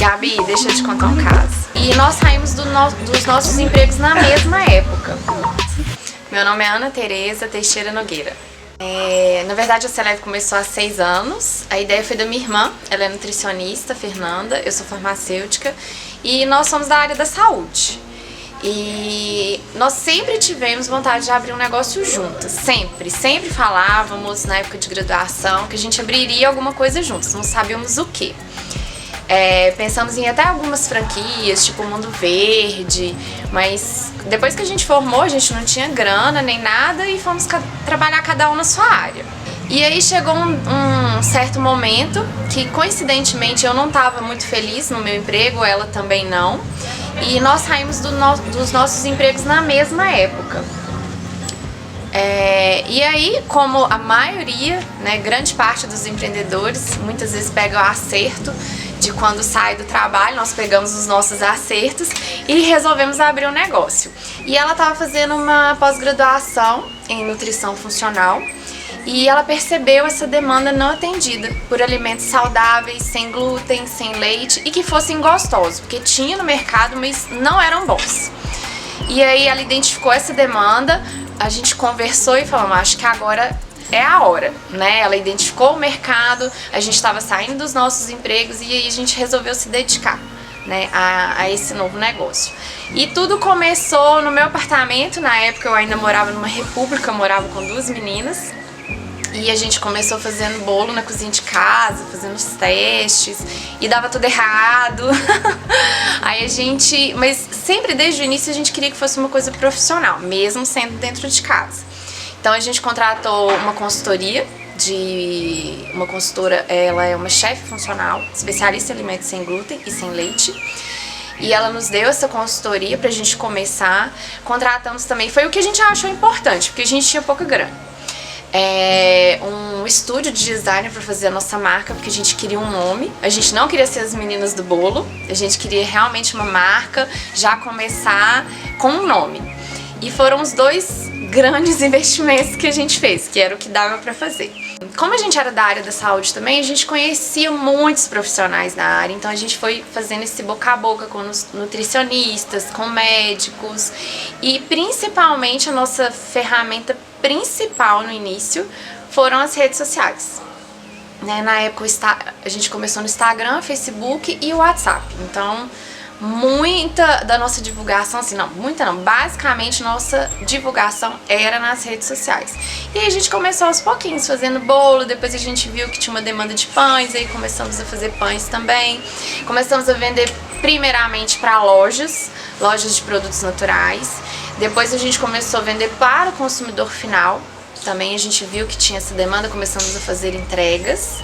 Gabi, deixa eu te contar um caso. E nós saímos dos nossos empregos na mesma época. Meu nome é Ana Tereza Teixeira Nogueira. Na verdade, a Celeb começou há 6 anos. A ideia foi da minha irmã, ela é nutricionista, Fernanda, eu sou farmacêutica e nós somos da área da saúde. E nós sempre tivemos vontade de abrir um negócio juntas, sempre falávamos na época de graduação que a gente abriria alguma coisa juntos, não sabíamos o que. Pensamos em até algumas franquias, tipo Mundo Verde, mas depois que a gente formou, a gente não tinha grana nem nada e fomos trabalhar cada um na sua área. E aí chegou um certo momento que, coincidentemente, eu não estava muito feliz no meu emprego, ela também não, e nós saímos dos nossos empregos na mesma época. E aí, como a maioria, né, grande parte dos empreendedores, muitas vezes pegam o acerto de quando sai do trabalho, nós pegamos os nossos acertos e resolvemos abrir um negócio. E ela estava fazendo uma pós-graduação em nutrição funcional e ela percebeu essa demanda não atendida por alimentos saudáveis, sem glúten, sem leite e que fossem gostosos, porque tinha no mercado, mas não eram bons. E aí ela identificou essa demanda, a gente conversou e falou, acho que agora é a hora, né? Ela identificou o mercado, a gente estava saindo dos nossos empregos e aí a gente resolveu se dedicar, né, a esse novo negócio. E tudo começou no meu apartamento. Na época eu ainda morava numa república, morava com 2 meninas. E a gente começou fazendo bolo na cozinha de casa, fazendo os testes, e dava tudo errado. Mas sempre desde o início a gente queria que fosse uma coisa profissional, mesmo sendo dentro de casa. Então a gente contratou uma consultoria, uma consultora, ela é uma chefe funcional, especialista em alimentos sem glúten e sem leite. E ela nos deu essa consultoria pra gente começar. Contratamos também, foi o que a gente achou importante, porque a gente tinha pouca grana. Um estúdio de design para fazer a nossa marca, porque a gente queria um nome. A gente não queria ser as meninas do bolo, a gente queria realmente uma marca, já começar com um nome. E foram os 2 grandes investimentos que a gente fez, que era o que dava para fazer. Como a gente era da área da saúde também, a gente conhecia muitos profissionais da área, então a gente foi fazendo esse boca a boca com nutricionistas, com médicos e principalmente a nossa ferramenta principal no início foram as redes sociais. Na época a gente começou no Instagram, Facebook e o WhatsApp, então muita da nossa divulgação, basicamente nossa divulgação era nas redes sociais. E aí a gente começou aos pouquinhos fazendo bolo, depois a gente viu que tinha uma demanda de pães, aí começamos a fazer pães também. Começamos a vender primeiramente para lojas de produtos naturais. Depois a gente começou a vender para o consumidor final. Também a gente viu que tinha essa demanda, começamos a fazer entregas,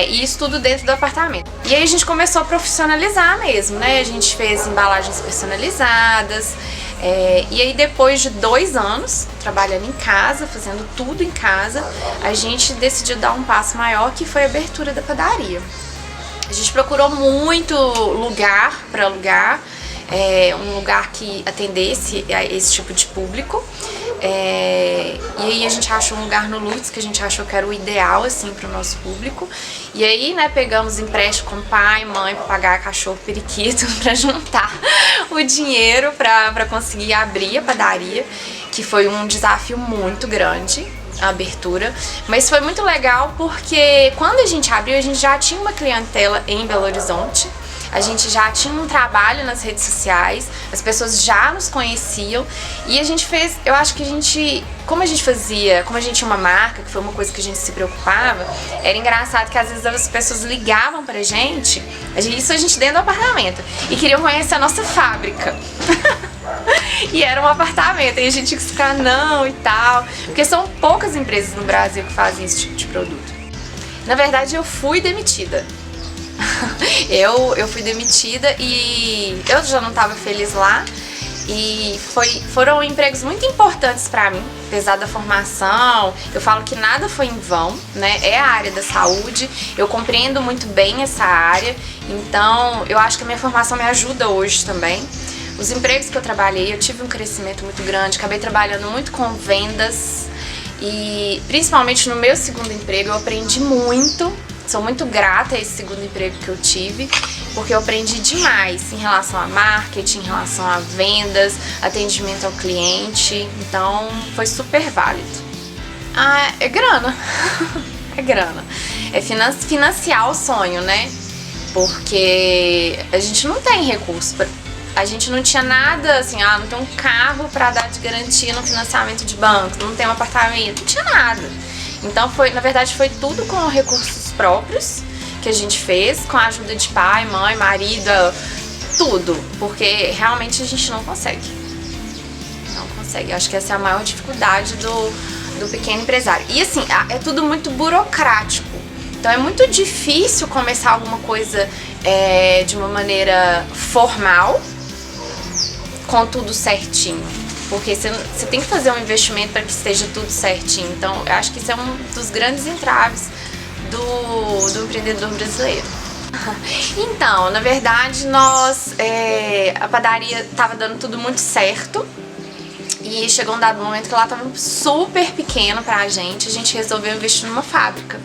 e isso tudo dentro do apartamento. E aí a gente começou a profissionalizar mesmo, né? A gente fez embalagens personalizadas, e aí depois de 2 anos trabalhando em casa, fazendo tudo em casa, a gente decidiu dar um passo maior, que foi a abertura da padaria. A gente procurou muito lugar para alugar, um lugar que atendesse a esse tipo de público. E aí a gente achou um lugar no Lutz, que a gente achou que era o ideal, assim, pro nosso público. E aí, né, pegamos empréstimo com pai e mãe pra pagar cachorro periquito, pra juntar o dinheiro pra conseguir abrir a padaria, que foi um desafio muito grande, a abertura. Mas foi muito legal porque quando a gente abriu, a gente já tinha uma clientela em Belo Horizonte. A gente já tinha um trabalho nas redes sociais, as pessoas já nos conheciam e a gente fez, eu acho que como a gente tinha uma marca, que foi uma coisa que a gente se preocupava, era engraçado que às vezes as pessoas ligavam pra gente, isso a gente dentro do apartamento, e queriam conhecer a nossa fábrica. E era um apartamento, e a gente tinha que ficar não e tal, porque são poucas empresas no Brasil que fazem esse tipo de produto. Na verdade, eu fui demitida. Eu fui demitida e eu já não estava feliz lá, e foram empregos muito importantes para mim, apesar da formação. Eu falo que nada foi em vão, né? É a área da saúde, eu compreendo muito bem essa área, então eu acho que a minha formação me ajuda hoje também. Os empregos que eu trabalhei, eu tive um crescimento muito grande, acabei trabalhando muito com vendas e principalmente no meu segundo emprego eu aprendi muito sou muito grata a esse segundo emprego que eu tive, porque eu aprendi demais em relação a marketing, em relação a vendas, atendimento ao cliente, então foi super válido. Ah, é grana, é grana, é financiar o sonho, né? Porque a gente não tem recurso, a gente não tinha nada assim, não tem um carro pra dar de garantia no financiamento de banco, não tem um apartamento, não tinha nada. Então na verdade foi tudo com recursos próprios que a gente fez, com a ajuda de pai, mãe, marido, tudo, porque realmente a gente não consegue. Não consegue, eu acho que essa é a maior dificuldade do pequeno empresário. E assim, é tudo muito burocrático. Então é muito difícil começar alguma coisa de uma maneira formal, com tudo certinho. Porque você tem que fazer um investimento para que esteja tudo certinho. Então eu acho que isso é um dos grandes entraves do empreendedor brasileiro. Então, na verdade, a padaria estava dando tudo muito certo. E chegou um dado momento que ela estava super pequena pra gente, a gente resolveu investir numa fábrica.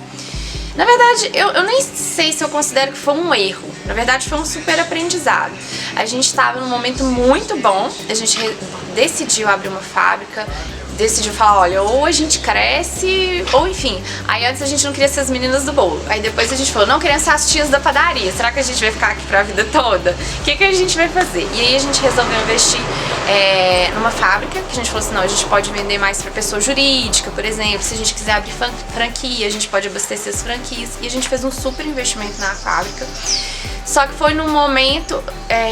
Na verdade, eu nem sei se eu considero que foi um erro, na verdade foi um super aprendizado. A gente estava num momento muito bom, a gente decidiu abrir uma fábrica, decidiu falar, olha, ou a gente cresce, ou enfim. Aí antes a gente não queria ser as meninas do bolo. Aí depois a gente falou, não queremos ser as tias da padaria. Será que a gente vai ficar aqui pra vida toda? O que a gente vai fazer? E aí a gente resolveu investir numa fábrica, que a gente falou assim, não, a gente pode vender mais pra pessoa jurídica, por exemplo. Se a gente quiser abrir franquia, a gente pode abastecer as franquias. E a gente fez um super investimento na fábrica. Só que foi num momento,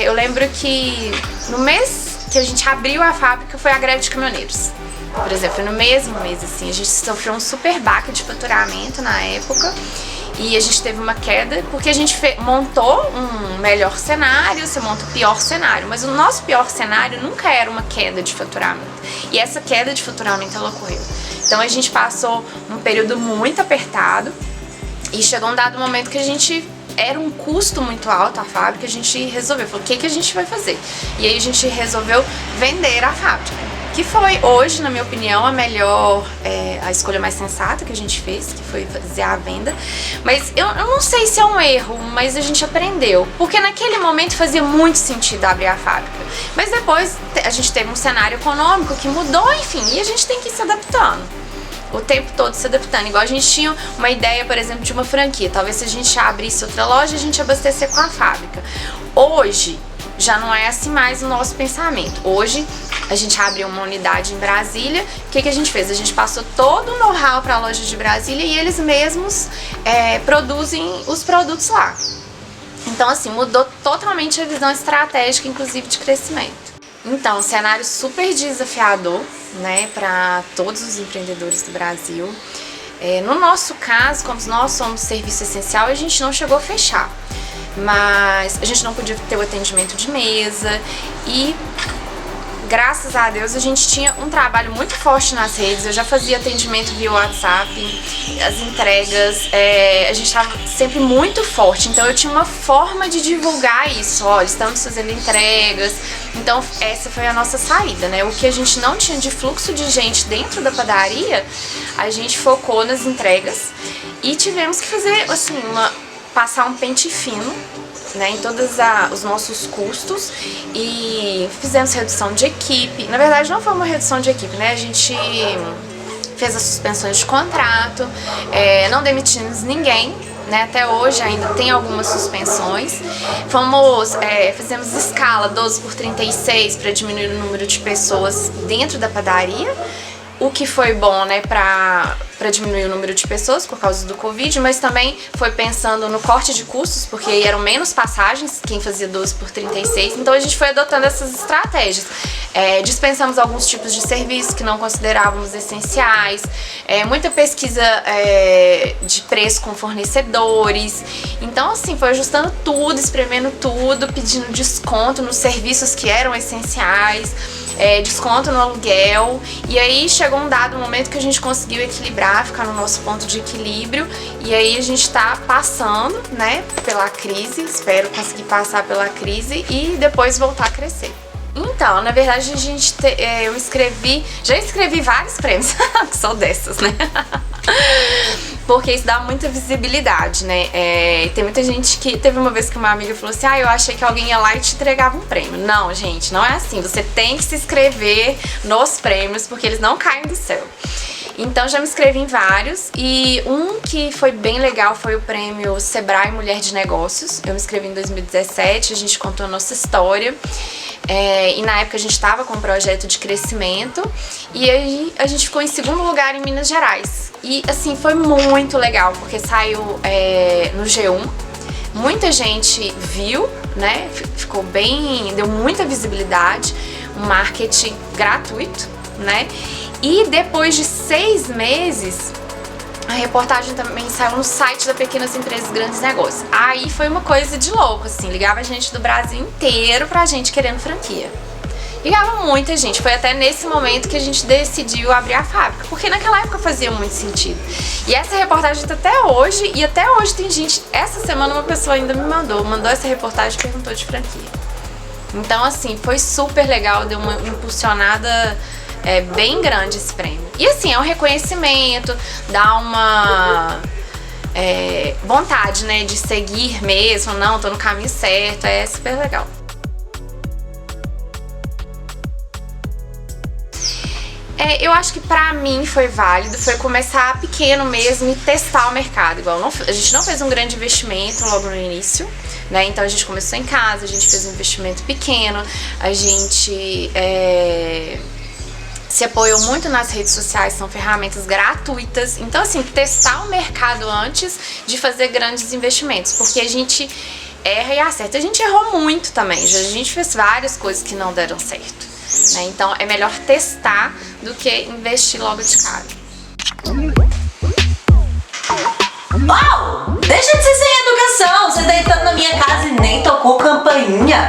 eu lembro que no mês que a gente abriu a fábrica foi a greve de caminhoneiros. Por exemplo, foi no mesmo mês, assim, a gente sofreu um super baque de faturamento na época e a gente teve uma queda porque a gente montou um melhor cenário, você monta o pior cenário, mas o nosso pior cenário nunca era uma queda de faturamento e essa queda de faturamento ela ocorreu. Então a gente passou um período muito apertado e chegou um dado momento que a gente era um custo muito alto a fábrica, a gente resolveu, falou, o que a gente vai fazer? E aí a gente resolveu vender a fábrica. Que foi hoje, na minha opinião, a escolha mais sensata que a gente fez, que foi fazer a venda. Mas eu não sei se é um erro, mas a gente aprendeu. Porque naquele momento fazia muito sentido abrir a fábrica. Mas depois a gente teve um cenário econômico que mudou, enfim, e a gente tem que ir se adaptando. O tempo todo se adaptando. Igual a gente tinha uma ideia, por exemplo, de uma franquia. Talvez se a gente abrisse outra loja, a gente abastecer com a fábrica. Hoje, já não é assim mais o nosso pensamento. Hoje, a gente abriu uma unidade em Brasília. O que a gente fez? A gente passou todo o know-how para a loja de Brasília e eles mesmos produzem os produtos lá. Então, assim, mudou totalmente a visão estratégica, inclusive de crescimento. Então, cenário super desafiador, né, para todos os empreendedores do Brasil. No nosso caso, como nós somos serviço essencial, a gente não chegou a fechar. Mas a gente não podia ter o atendimento de mesa e graças a Deus a gente tinha um trabalho muito forte nas redes. Eu já fazia atendimento via WhatsApp, as entregas, a gente estava sempre muito forte, então eu tinha uma forma de divulgar isso, olha, estamos fazendo entregas. Então essa foi a nossa saída, né? O que a gente não tinha de fluxo de gente dentro da padaria, a gente focou nas entregas e tivemos que fazer assim, passar um pente fino, né, em todos os nossos custos e fizemos redução de equipe. Na verdade não foi uma redução de equipe, né, a gente fez as suspensões de contrato, não demitimos ninguém, né, até hoje ainda tem algumas suspensões. Fizemos escala 12x36 para diminuir o número de pessoas dentro da padaria, o que foi bom, né, para diminuir o número de pessoas por causa do Covid, mas também foi pensando no corte de custos, porque eram menos passagens, quem fazia 12x36, então a gente foi adotando essas estratégias. Dispensamos alguns tipos de serviços que não considerávamos essenciais, muita pesquisa de preço com fornecedores, então assim, foi ajustando tudo, espremendo tudo, pedindo desconto nos serviços que eram essenciais, desconto no aluguel, e aí chegou um dado momento que a gente conseguiu equilibrar, ficar no nosso ponto de equilíbrio, e aí a gente tá passando, né, pela crise, espero conseguir passar pela crise e depois voltar a crescer. Então, na verdade, já escrevi vários prêmios, sou dessas, né? porque isso dá muita visibilidade, né? Tem muita gente que... Teve uma vez que uma amiga falou assim, eu achei que alguém ia lá e te entregava um prêmio. Não, gente, não é assim. Você tem que se inscrever nos prêmios, porque eles não caem do céu. Então já me inscrevi em vários, e um que foi bem legal foi o prêmio Sebrae Mulher de Negócios. Eu me inscrevi em 2017, a gente contou a nossa história. E na época a gente estava com um projeto de crescimento, e aí a gente ficou em segundo lugar em Minas Gerais. E assim, foi muito legal, porque saiu no G1, muita gente viu, né? Ficou bem, deu muita visibilidade, um marketing gratuito, né? E depois de 6 meses, a reportagem também saiu no site da Pequenas Empresas Grandes Negócios. Aí foi uma coisa de louco, assim, ligava gente do Brasil inteiro pra gente querendo franquia. Ligava muita gente, foi até nesse momento que a gente decidiu abrir a fábrica, porque naquela época fazia muito sentido. E essa reportagem tá até hoje, e até hoje tem gente... Essa semana uma pessoa ainda me mandou essa reportagem e perguntou de franquia. Então assim, foi super legal, deu uma impulsionada bem grande esse prêmio. E assim, é um reconhecimento, dá uma vontade, né, de seguir mesmo, não, tô no caminho certo, é super legal. Eu acho que pra mim foi válido, foi começar pequeno mesmo e testar o mercado. Igual, a gente não fez um grande investimento logo no início, né? Então a gente começou em casa, a gente fez um investimento pequeno, a gente se apoiou muito nas redes sociais, são ferramentas gratuitas. Então assim, testar o mercado antes de fazer grandes investimentos, porque a gente erra e acerta. A gente errou muito também, a gente fez várias coisas que não deram certo, né? Então é melhor testar do que investir logo de cara. Uau! Deixa de ser sem educação! Você tá entrando na minha casa e nem tocou campainha!